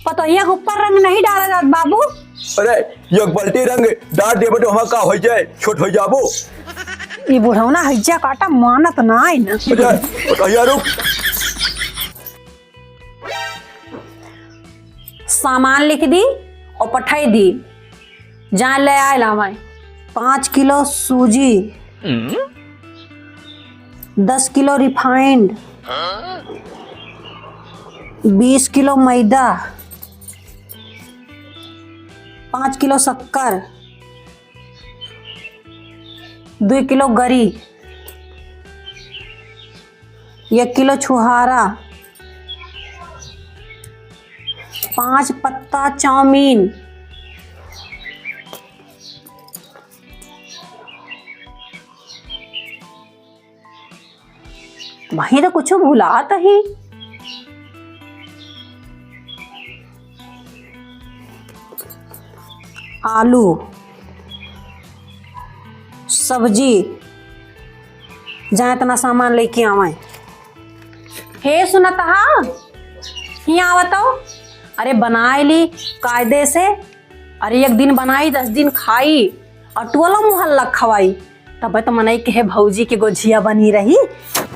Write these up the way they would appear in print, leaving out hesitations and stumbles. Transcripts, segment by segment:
पतोहिया के ऊपर रंग नहीं डाला जात बाबू। अरे एक बाल्टी रंग डाल देबे तो हम का हो जाए, छोट हो जाबो। ये बुढ़ौना हइजा काटा मानत ना है ना। पतोहिया रुक। सामान लिख दी और पठाई दी। जहाँ ले आए लावाए 5 किलो सूजी, 10 किलो रिफाइंड, 20 किलो मैदा, 5 किलो शक्कर, 2 किलो गरी, 1 किलो छुहारा, 5 पत्ता चाउमीन, वहीं तो कुछ भुलात ही। आलू, सब्जी, जहाँ इतना सामान लेके आवे। हे सुनत हा, यहाँ आवतो। अरे बनाए ली कायदे से। अरे एक दिन बनाई 10 दिन खाई और टोला मोहल्ला खवाई। तब तो मनई के भौजी के गोझिया बनी रही,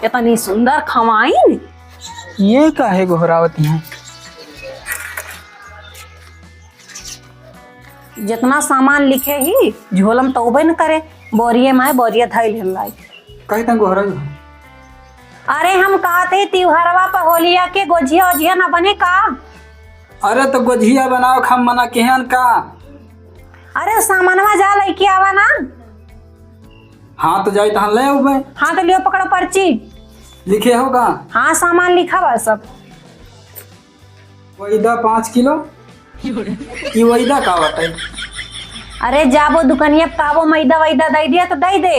इतनी सुंदर खवाई। ये काहे गोहरावती हैं? जितना सामान लिखे ही झोलम तोबे न करे। बोरिये माए बोरिया धैल लाई। कहीं तक गोहराई। अरे हम कहते त्योहारवा पर होलिया के गोझिया ओझिया ना बने का। अरे तो गोझिया बनाओ खम मना केहन का। अरे सामानवा जा लेके आवा ना। हाँ तो जाई तहाँ ले उबे। हाँ तो लियो पकड़ो पर्ची। लिखे होगा। हाँ सामान लिखा बा सब। वैदा 5 किलो। ये वैदा का बताई? अरे जाबो दुकानिया काबो मैदा वैदा दे दिया तो दे दे।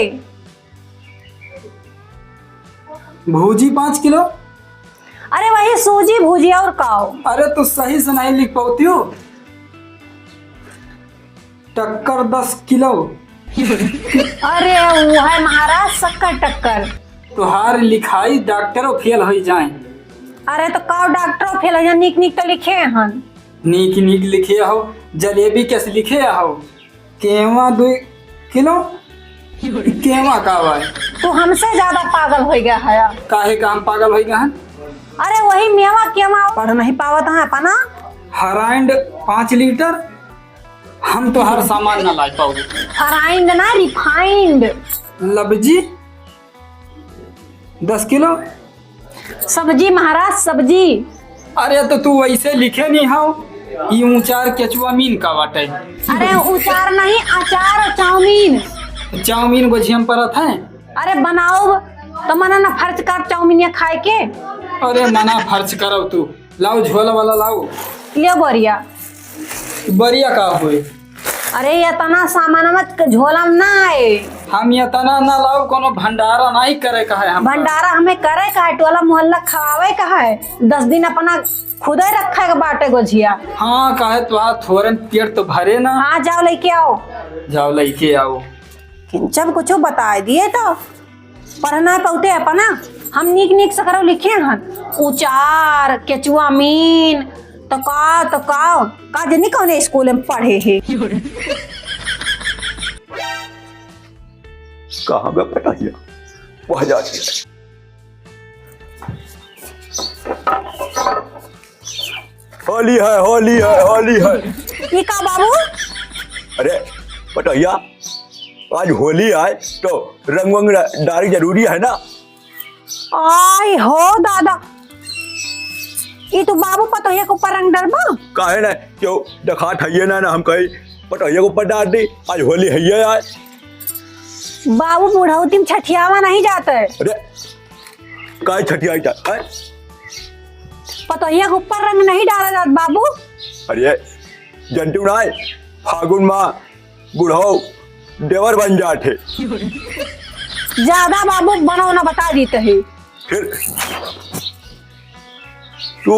भूजी 5 किलो। अरे वही सूजी भुजिया और काओ। अरे तो सही से नहीं लिख पाती हो। टक्कर 10 किलो। अरे वो है महाराज शक्कर टक्कर। तुहार लिखाई डॉक्टरों फेल हो जाए। अरे तो काओ डॉक्टर फेल हो जा। निक निक तो लिखे हन। नीक नीक लिखे हो। जलेबी कैसे लिखे हो? केवा 2 किलो। केवा का भाई? तू हमसे ज्यादा पागल हो गया है। काहे का हम पागल हो गए हैं? अरे वही मेवा केवा पढ़ नहीं पावत है अपना। हराइंड 5 लीटर। हम तो हर सामान ना ला पाओगे। फ्राइंड ना रिफाइंड। लबजी 10 किलो। सब्जी महाराज सब्जी। अरे तो तू वैसे लिखे नहीं हो। ये ऊंचार केचुआ मीन का बाटे। अरे उचार नहीं अचार और चाउमीन। चाउमीन गोझियम परत है। अरे बनाओ तो मना ना फर्ज कर चाउमीन खाए के। अरे मना फर्ज करो तू। लाओ झोला वाला लाओ। लियो बोरिया। बढ़िया का हुए। अरे ये तना सामान मत झोला में ना आए। हम ये तना ना लाओ। कोनो भंडारा नहीं करे का है। हम भंडारा हमें करे का है। टोला मोहल्ला खवावे का है। 10 दिन अपना खुदे रखे के बाटे गोझिया। हाँ कहे तो थोड़न पेट तो भरे ना। हाँ जाओ लेके आओ। जाओ लेके आओ। जब कुछ बता दिए तो पढ़ना पौते अपना। हम निक निक से करो लिखे हन। उचार केचुआ मीन तो का जनी कौन स्कूल में पढ़े है। कहाँ पे पतोहिया? वहाँ जाती है। होली है, होली है, होली है। ये का बाबू? अरे पतोहिया, आज होली है तो रंग वंग डाली जरूरी है ना। आई हो दादा। ये तो बाबू पतोहिया के ऊपर रंग डरबा। काहे ना क्यों दिखात है ना हम कहीं पतोहिया के ऊपर डाल दी। आज होली है आज। बाबू बुढ़ौती में छठियावा नहीं जाता है। अरे काय छठिया है? पतोहिया के ऊपर रंग नहीं डाला जाता बाबू। अरे जंतु ना फागुन माँ बुढ़ाओ देवर बन जाते। ज्यादा बाबू बनाओ ना बता देते है। फिर तू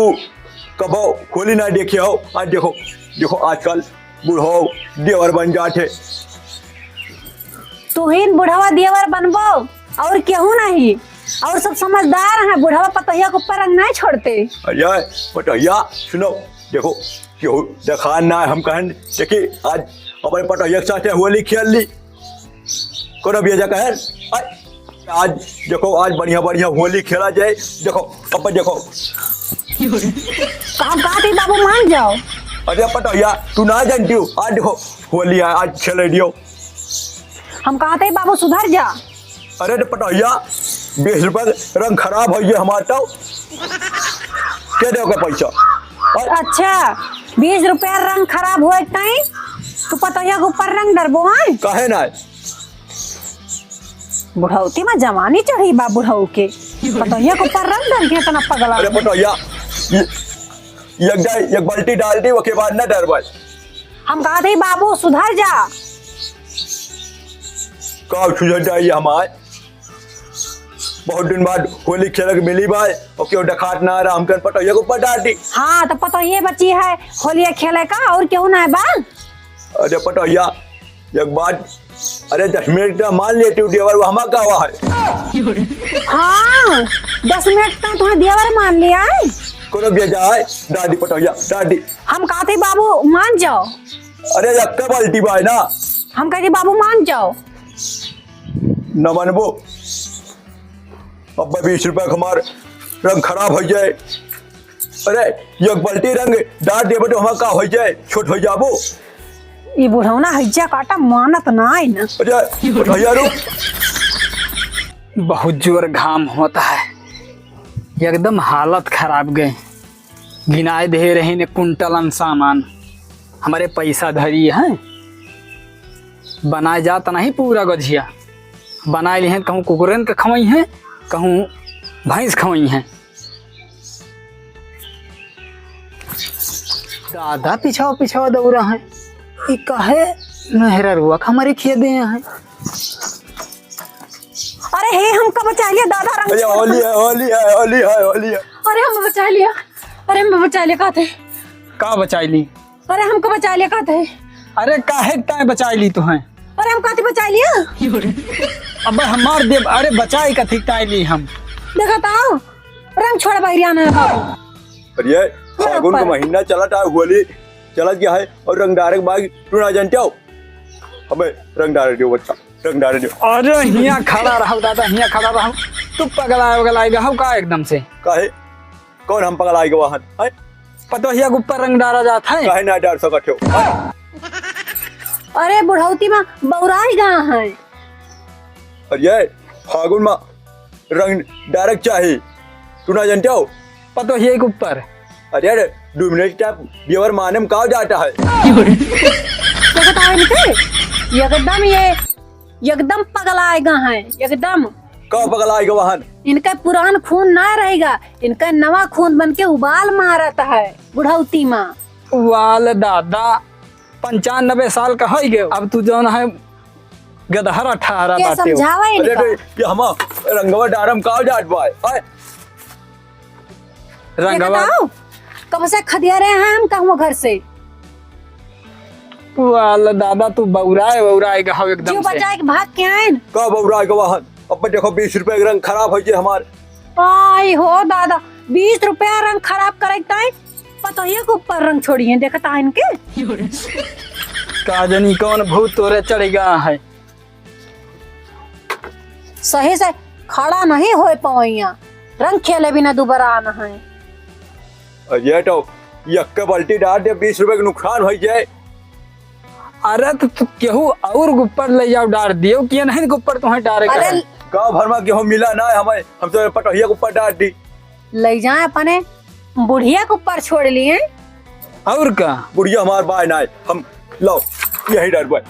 कब होली ना देखे हो? आज देखो देखो आजकल बुढ़ाओ देवर बन जाते। तू ही बुढ़ावा देवर बनबो और केहू नहीं। और सब समझदार हैं। बुढ़ावा पतोहिया के ऊपर रंग नहीं छोड़ते। अरे पतोहिया सुनो, देखो क्यों देखान ना हम कहन देखिए आज अपने पटोहिया के साथ होली खेल ली कोनो भी जा कहन आज देखो आज बढ़िया बढ़िया होली खेला जाए देखो अब देखो कहा बात है बाबू मान जाओ। अरे पटोहिया तू ना जानती हो आज देखो होली है आज खेल दियो। हम कहते हैं बाबू सुधर जा। अरे तो पटोहिया 20 रुपए रंग खराब हो गया हमारा तो क्या दोगे पैसा। अच्छा 20 रुपया रंग खराब हुए कहीं तू पतोहिया के ऊपर रंग डरबो है काहे ना बुढ़ौती में जवानी चढ़ी बा बुढ़ऊ के पतोहिया के ऊपर रंग डर के इतना पगला। अरे पटोहिया एक बाल्टी डाल दी उसके बाद ना डर भाई। हम कहते हैं बाबू सुधर जा। कब सुधर जाइए हमारे बहुत दिन बाद होली खेल के मिली भाई और क्यों डखाट ना रहा हम पटोहिया के ऊपर डाल दी। हाँ तो पतोहिया बची है होली खेले का और क्यों ना है बा। अरे पटोहिया एक बात अरे 10 मिनट का मान लेती हूँ देवर वो हमारा हुआ है। हाँ 10 मिनट का तुम्हें देवर मान लिया है कोनो भी जाए दादी पटोहिया दादी। हम कहते बाबू मान जाओ। अरे यक्का बाल्टी भाई ना हम कहते बाबू मान जाओ। न मानबो अब 20 रुपए हमार रंग खराब हो जाए। अरे एक बाल्टी रंग डाल देबो तो हमारा का हो जाए छोट हो जाबो। ये बुढ़ौना हज्जा काटा मानत ना है ना। अरे पटोहिया रुक बहुत जोर घाम होता है एकदम हालत खराब गए गिनाए दे रहे ने कुंटलन सामान हमारे पैसा धरी है बनाए जाता नहीं पूरा गझिया बनाए ली हैं कहूँ कुकुरन के खवई हैं कहूँ भैंस खवई हैं। दादा पिछाओ पिछाओ दौड़ा है ये कहे नहरा रुआ हमारे खिए दे हैं। अरे हे हमका बचा लिया दादा रंग। अरे होली है होली है होली है होली है। अरे हम बचा लिया। अरे हम बचा लिया कहते का बचाई ली। अरे हमको बचा लिया कहते अरे काहे ताए बचाई ली तुहें। अरे हम कहते बचा लिया। अब हमार देव अरे बचाई कथी ताई ली हम देखा था रंग छोड़ बहरियाना है बाबू। अरे फागुन का महीना चला था होली चला गया है और रंग डारे के बाद तू ना जानते हो हमें रंग डारे दियो बच्चा रंग डारे दियो। अरे हिया खड़ा रहो दादा हिया खड़ा रहो तू पगलाए गए का एकदम से काहे कौन हम पगलाए गए वाहन है पतोहिया के ऊपर रंग डाला जाता है काहे ना डाल सकत हो। अरे बुढ़ौती में बौराई गा है। अरे फागुन में रंग डायरेक्ट चाहिए तू ना जानते हो पतोहिया के ऊपर। अरे 2 मिनट का देवर माने में कहा जाता है। एकदम ये एकदम पगलाएगा है एकदम कब पगलाएगा वाहन इनका पुरान खून ना रहेगा इनका नवा खून बन के उबाल मारता है बुढ़ौती में। वाल दादा 95 साल का हो गए अब तू जो है गदहरा ठहरा क्या बाटे समझावा अरे इनका। ये हम रंगवा डारम कहा जात भाई रंगवा कब से खदिया रहे हैं हम कहूँ घर से। वाल दादा तू बौराए गए एकदम जीव से बचाए के भाग के आए कब उड़ाएगा वाहन अब देखो 20 रुपए का रंग खराब हो जाए हमारे। आई हो दादा 20 रुपया रंग खराब करता है पतोहिया के ऊपर रंग छोड़िए देखता है इनके। काजनी कौन भूत तोरे चढ़ेगा है सही से खड़ा नहीं हो पाइया रंग खेले बिना दोबारा आना है। ये तो यक्का बाल्टी डाल दे 20 रुपए का नुकसान हो जाए। अरे तो तू केहू और गुप्पर ले जाओ डार दियो कि नहीं गुप्पर तुम्हें डारे अरे गाँव भर में गेहूँ मिला ना हमें हम तो पटोहिया के ऊपर डाल दी ले जाए अपने बुढ़िया के ऊपर छोड़ लिए और का बुढ़िया हमारे बाय ना हम लो यही डर भाई।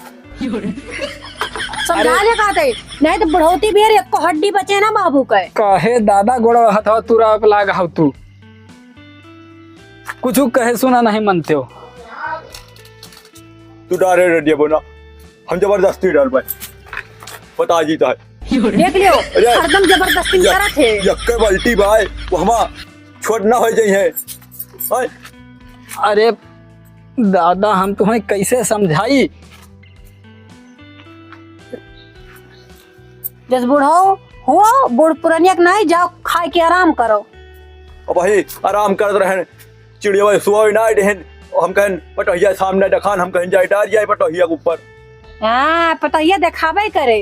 समझा ले कहते नहीं तो बुढ़ौती भी एक हड्डी बचे ना बाबू का। कहे दादा गोड़ा हथवा तुरा पे लागा हो तू कुछ कहे सुना नहीं मनते हो तू डारे रेडियो बोना हम जबरदस्ती डाल भाई पता जीता है देख लियो हरदम जबरदस्ती करा थे। यक्के बाल्टी भाई वो हमा छोट ना हो जाई है। अरे दादा हम तुम्हें कैसे समझाई जस बूढ़ो हो बूढ़ पुरानिया नहीं जाओ खाए के आराम करो। अब भाई आराम कर रहे चिड़िया सुबह ना रहन हम कहन पटहिया सामने दखान हम कहन जाए डार जाए पटहिया के ऊपर। हाँ पतहिया देखाबे करे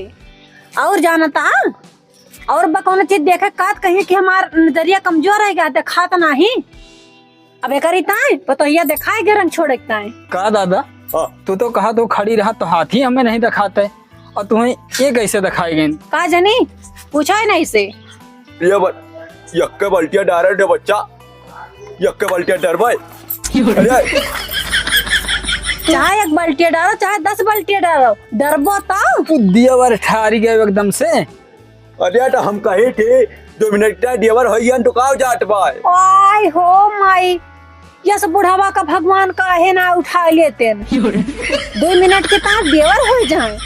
और जानता और कौन चीज देखे कात कहिए कि हमार नजरिया कमजोर है क्या देखात नहीं। अब एकरी ताई पतहिया देखाए के रंग छोड़े ताई का दादा हाँ तू तो कहा तो खड़ी रहा तो हाथी हमें नहीं दिखाते और तुम्हें ये कैसे दिखाई गई? का जनी पूछा ही नहीं से ये यक्के बल्टिया डारे दे बच्चा यक्के बल्टिया डरवाए। अरे चाहे एक बाल्टी डालो चाहे 10 बाल्टी डालो डरबो तो तू दियावर ठारी गए एकदम से। अरे तो हम कहे थे 2 मिनट देवर होइयन तो काव जात बाय। आय हो माई यस बुढ़ावा का भगवान काहे ना उठा लेते 2 मिनट के बाद देवर हो जाए।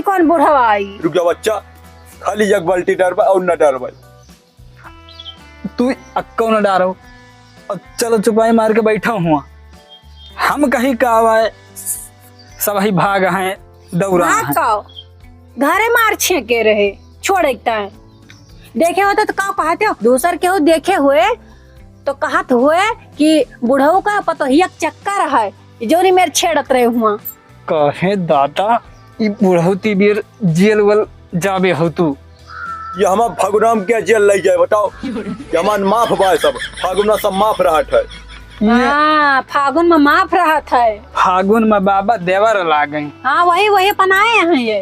कौन बुढ़ावा आई रुक जा बच्चा खाली एक बाल्टी डरवा और न डरवा। तू अक्को न डारो और चलो चुपाई मार के बैठा हुआ हम कहीं का आवाए सब ही भाग हैं दौड़ा हैं। घरे मार छेके रहे छोड़ एकता है देखे होते तो का कहते हो दूसर के हो देखे हुए तो कहत हुए कि बुढ़ऊ का पतोहिया चक्कर है जो नहीं मेरे छेड़त रहे हुआ। कहे दादा ई बुढ़ौती बीर जेल वल जाबे हो तू। ये हम फागुनाम के जेल ले जाए बताओ यमान माफ बाय सब फागुना सब माफ रहा है। हाँ फागुन में माफ रहा था। फागुन में बाबा देवर लागे। हाँ वही बनाए हैं ये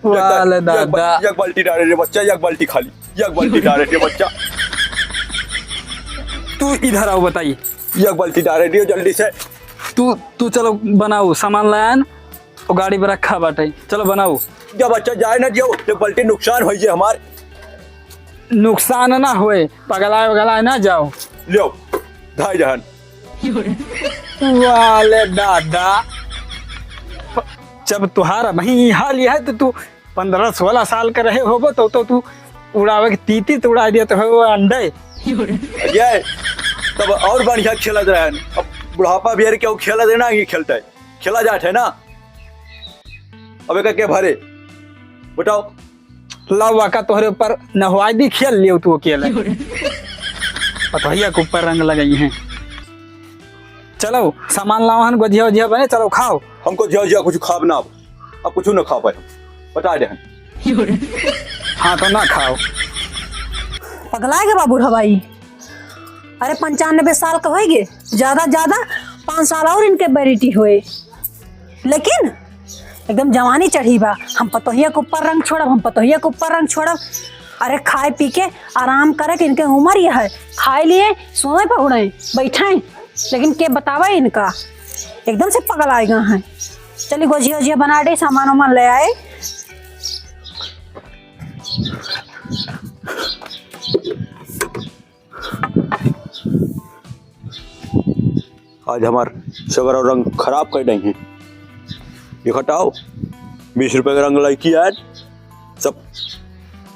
वाले दादा एक बाल्टी डाले रे बच्चा एक बाल्टी खाली एक बाल्टी डाले रे बच्चा। तू इधर आओ बताइए एक बाल्टी डाले रे जल्दी से। तू चलो बनाओ सामान लायन और गाड़ी में रखा बाटे चलो बनाओ। जब बच्चा जाए ना दियो एक बाल्टी नुकसान हो जाए हमारे। नुकसान ना होए पगलाए वगलाए ना जाओ। लो धाई जहन वाले दादा जब तुहारा वही हाल है तो तू 15-16 साल का रहे होबो तो तू उड़ावे के तीती तो उड़ा दिया तो हो अंडे। ये तब और बढ़िया खेला रहे। अब बुढ़ापा भी है क्या खेला देना ये खेलता है खेला जाता है ना। अब एक के भरे बताओ लवा का तोहरे ऊपर नहवाई भी खेल लियो तू अकेले पतोहिया के ऊपर रंग लगाई हैं। चलो सामान लाओ हन गोजिया वजिया बने चलो खाओ। हमको जो कुछ खाब ना अब कुछ ना खा पाए बता दे। हाँ तो ना खाओ पगला के बाबू हवाई। अरे 95 साल का होएगे ज्यादा 5 साल और इनके बैरिटी हुए लेकिन एकदम जवानी चढ़ी बा। हम पतोहिया के ऊपर रंग छोड़ब हम पतोहिया के ऊपर रंग छोड़ब। अरे खाए पी के आराम करे कि इनके उम्र ये है खाए लिए सोए पर उड़े बैठे लेकिन के बतावा इनका एकदम से पगल आएगा है। चलिए गोजिया वजिया बना दे सामान वामान ले आए। आज हमार सगर और रंग खराब कर देंगे। ये हटाओ 20 रुपए का रंग लड़की आज सब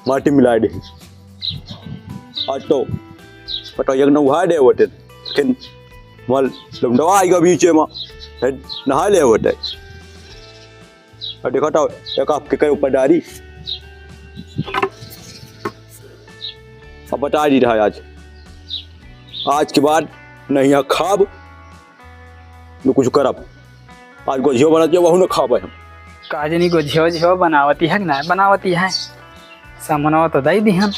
माटी मिला दे। आज तो पता एक नहा दे होते लेकिन मल लमडवा आएगा बीच में नहा ले होते। और देखो तो एक आपके कई ऊपर डारी अब बता दी रहा आज के बाद नहीं है खाब न कुछ करब। आज गोझियो बनत वह न खाब हम काजनी गोझियो झियो बनावती है ना बनावती है सामनवा तो दई दी हम।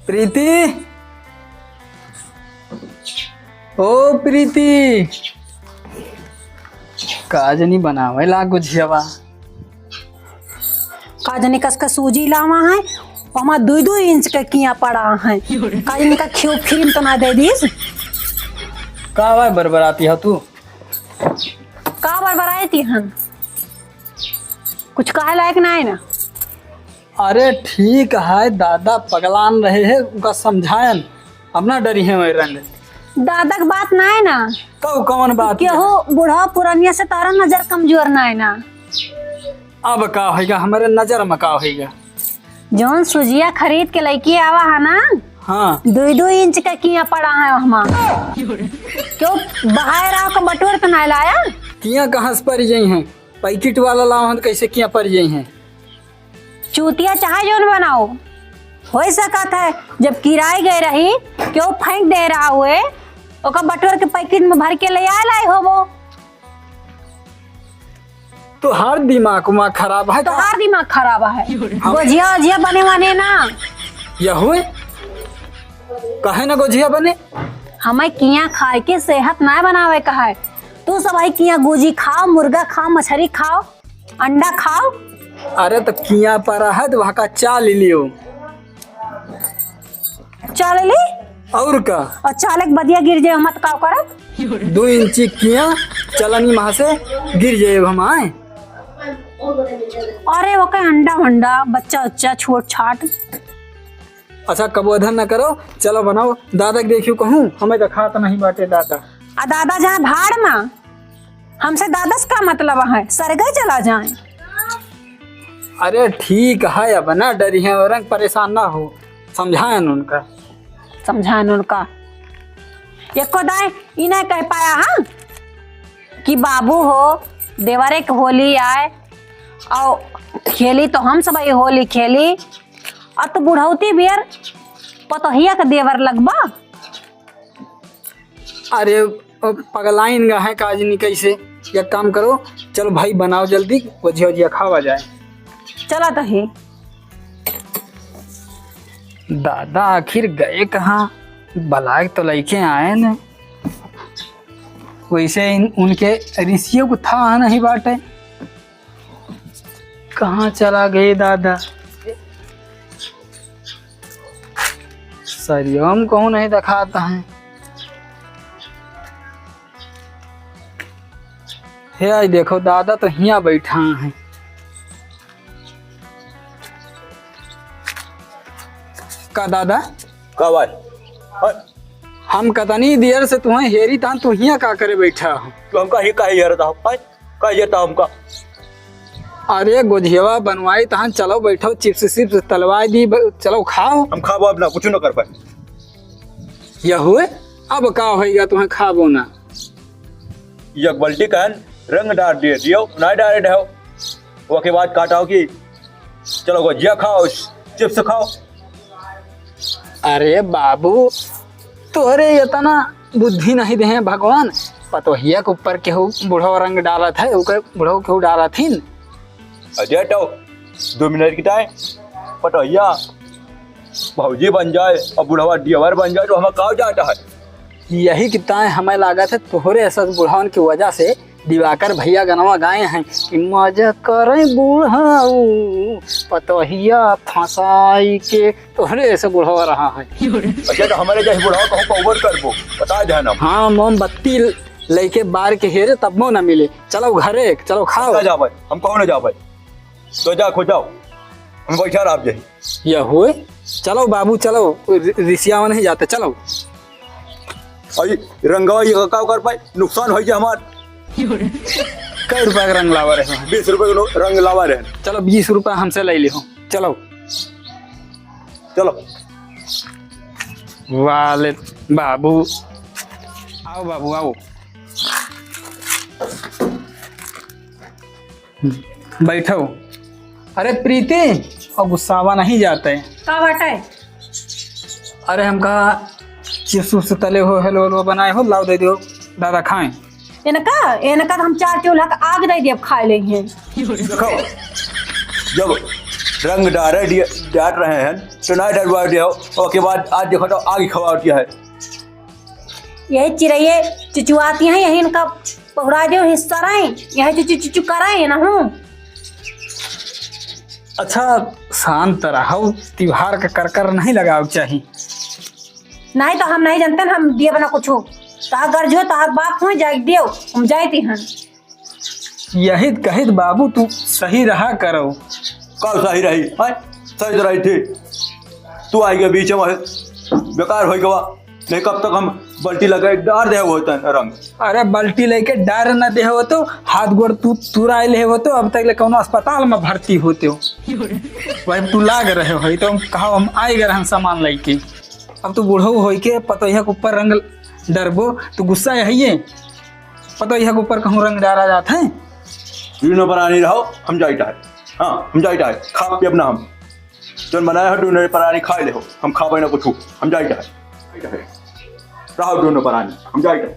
प्रीति ओ प्रीति काजनी बनावे ला गुझियावा काजनी कसका सूजी लावा है वहाँ 2-2 इंच का किया पड़ा है। काजनी का खियो फिल्म तो ना दे दीस का वाय बरबराती है तू का बरबराई थी हम कुछ कहे लायक ना है ना। अरे ठीक है दादा पगलान रहे है उनका समझायन अपना डरी है वही रंग दादा की बात ना है ना तो कौन बात क्या हो बुढ़ा पुरानिया से तारा नजर कमजोर ना है ना। अब का होगा हमारे नजर में का होगा जौन सुजिया खरीद के लेके आवा है ना हाँ 2-2 इंच का किया पड़ा है वहाँ क्यों बाहर आओ का बटोर तो ना लाया किया कहाँ से पड़ जाई हैं पैकेट वाला लाओ कैसे किया पड़ जाई हैं। चूतिया चाहे जौन बनाओ हो सकत है जब किराए गए रही क्यों फेंक दे रहा हुए ओका बटोर के पैकेट में भर के ले आए हो वो। तो हर दिमाग उमाग खराब है तो का? हर दिमाग खराब है। गोजिया ओजिया बने वाने ना यह हुए कहे ना गोजिया बने। हमें किया खाए के सेहत ना बनावे का है। तू सब आई किया गोजी खाओ, मुर्गा खाओ, मछली खाओ, अंडा खाओ। अरे तो किया पर है तो वहाँ का चाल लियो चल ली और का और चालक बदिया गिर जाए मत का करब। 2 इंची किया चलनी वहां से गिर जाए हम आए। अरे वो कहीं अंडा वंडा बच्चा उच्चा छोट छाट। अच्छा कबोधन न करो, चलो बनाओ। दादा के देखियो कहूँ हमें तो खाता नहीं बाटे दादा। आ दादा जाए भाड़ में, हमसे दादस का मतलब है सरगे चला जाए। अरे ठीक है अब ना डरी है और परेशान ना हो, समझाए उनका। समझाए उनका एको दाए इन्हें कह पाया हाँ कि बाबू हो देवरे के होली आए और खेली तो हम सब ये होली खेली और तो बुढ़ौती बियर पतोहिया का देवर लगबा। अरे पगलाइन गा है काजनी कैसे। एक काम करो चलो भाई बनाओ जल्दी, भुजिया उजिया खावा जाए। चला तो ही दादा आखिर गए कहाँ, बलाक तो लड़के आए न। वैसे उनके ऋषियों को था नहीं बाटे, कहाँ चला गए दादा। सरियम कौन नहीं दिखाता है। हे आई देखो दादा तो यहाँ बैठा है। का दादा का भाई हम कतनी देर से तुम्हें हेरी तान तू हिया का करे बैठा हो। तो हमका ही काहे येरता हो का येरता हमका। अरे गोझेवा बनवाई तहन चलो बैठो, चिप्स सिप्स तलवाई दी चलो खाओ। हम खाबो अब ना कुछ न कर पाए। यह हुए अब का होएगा तुम्हें खाबो ना। एक बाल्टी कहन रंग डाल दियो ना डाले रहो, वो के बाद काटाओ कि चलो गुजिया खाओ चिप्स खाओ। अरे बाबू तोरे इतना बुद्धि नहीं दे हैं भगवान। पतोहिया के ऊपर केहू बुढ़ो रंग डालत है, बुढ़ो केहू डालत हिन। अजय तो 2 मिनट की टाइम पटोहिया भौजी बन जाए और बुढ़वा डियर बन जाए तो हमें कहा जाता है। यही कितना हमें लागत है तोहरे ऐसा बुढ़ावन की वजह से दिवाकर भैया गनवा गाए हैं कि मजा करे बुढ़ाऊ पतोहिया फंसाई के, तोहरे ऐसे बुढ़ावा रहा है। अच्छा तो हमारे जैसे बुढ़ावा कहूँ का ओवर करबो बता दे ना। हाँ मोमबत्ती लेके बार के हेरे तब मो न मिले। चलो घरे चलो खाओ। ना जा भाई हम कहो ना जा भाई, तो जा खो जाओ हम बैठा रह जाए। यह हुए चलो बाबू चलो, ऋषिया नहीं जाते चलो। अरे रंगवा ये का कर पाए नुकसान हो जाए हमार। कई रुपया का रंग लावा रहे 20 रुपए का रंग लावा रहे। चलो 20 रुपया हमसे ले लो चलो। चलो वाले बाबू आओ बाबू आओ बैठो। अरे प्रीति और गुस्सावा नहीं जाते। का बाटे अरे हमका चिप्स उप्स तले हो हेलो हेलो बनाए हो लाओ दे दो दादा खाएं। इनका हम 4 चूल्हा का आग दे दिए खा लेंगे। देखो जब रंग डाल रहे हैं तो ना डरवा दिया और के बाद आज देखो तो आग खवा दिया है। यही चिड़ैये चिचुआती हैं, यही इनका पहुरा दो हिस्सा रहे, यही चिचु चिचु कराए ना हूँ। अच्छा शांत रहो, त्योहार का कर नहीं लगाओ चाहिए। नहीं तो हम नहीं जानते ना, हम दिए बना कुछ तार गर्जो तार बाप हो जाए दियो हम जाती हैं। यही कहित बाबू तू सही रहा करो। कब सही रही है सही तो रही थी। तू आई गया बीच में बेकार हो गया। नहीं कब तक हम बल्टी लगा डार दे होता है रंग। अरे बल्टी लेके डार न दे हो तो हाथ गोड़ तू तुराई ले हो तो अब तक ले कौन अस्पताल में भर्ती होते हो। वही तू लाग रहे हो तो कहा हम आए गए हम सामान लेके। अब तू बूढ़ो हो के पतोहिया के ऊपर रंग डरबो तो गुस्सा यही है। पतोहिया के ऊपर कहूँ रंग डाला जाता है। बना नहीं रहो हम जाइटा है। हाँ हम जाइटा है खा पिए अपना हम जो बनाया हो दोनों परानी खाए ले हो, हम खावे ना कुछ, हम जाए रहो दोनों परानी, हम जाए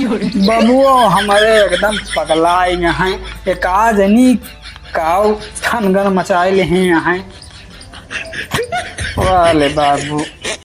बबुओ हमारे एकदम पगलाए हैं, एक आज नहीं काव थनगन मचाए ले हैं यहाँ। वाले बाबू